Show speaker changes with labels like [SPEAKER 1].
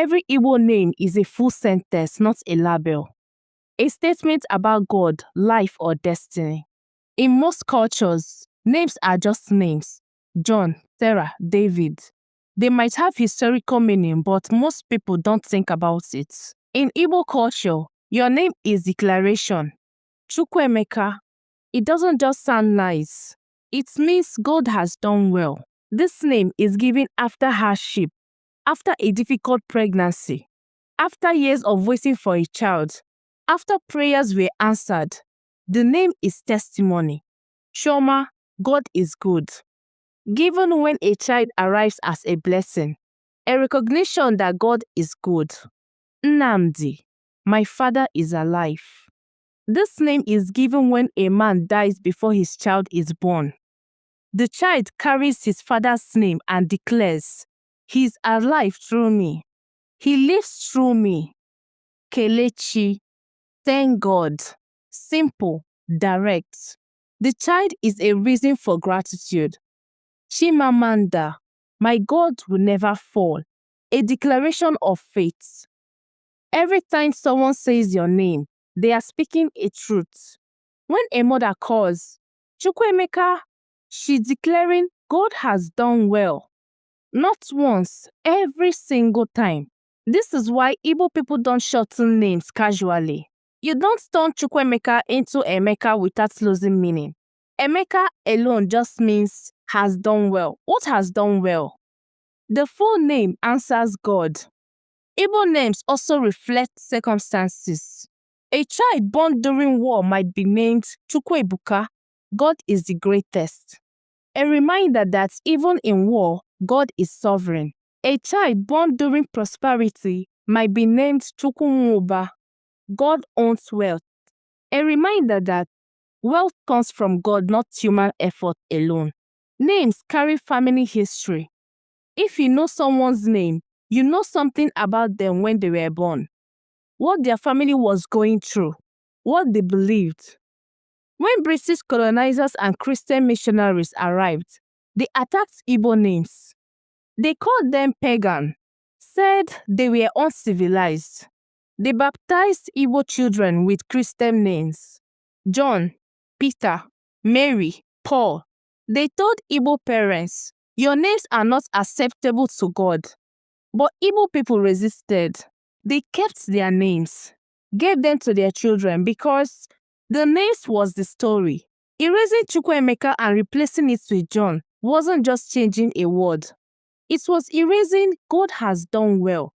[SPEAKER 1] Every Igbo name is a full sentence, not a label. A statement about God, life, or destiny. In most cultures, names are just names. John, Sarah, David. They might have historical meaning, but most people don't think about it. In Igbo culture, your name is declaration. Chukwuemeka. It doesn't just sound nice. It means God has done well. This name is given after hardship, after a difficult pregnancy, after years of waiting for a child, after prayers were answered. The name is testimony. Chioma, God is good. Given when a child arrives as a blessing, a recognition that God is good. Nnamdi, my father is alive. This name is given when a man dies before his child is born. The child carries his father's name and declares, "He is alive through me. He lives through me." Kelechi, thank God. Simple, direct. The child is a reason for gratitude. Chimamanda, my God will never fall. A declaration of faith. Every time someone says your name, they are speaking a truth. When a mother calls, Chukwuemeka, she's declaring God has done well. Not once, every single time. This is why Igbo people don't shorten names casually. You don't turn Chukwuemeka into Emeka without losing meaning. Emeka alone just means has done well. What has done well? The full name answers God. Igbo names also reflect circumstances. A child born during war might be named Chukwuebuka, God is the greatest. A reminder that even in war, God is sovereign. A child born during prosperity might be named Chukwumuba, God owns wealth. A reminder that wealth comes from God, not human effort alone. Names carry family history. If you know someone's name, you know something about them when they were born, what their family was going through, what they believed. When British colonizers and Christian missionaries arrived, they attacked Igbo names. They called them pagan, said they were uncivilized. They baptized Igbo children with Christian names. John, Peter, Mary, Paul. They told Igbo parents, your names are not acceptable to God. But Igbo people resisted. They kept their names, gave them to their children because the names was the story. Erasing Chukwuemeka and replacing it with John wasn't just changing a word. It was erasing God has done well.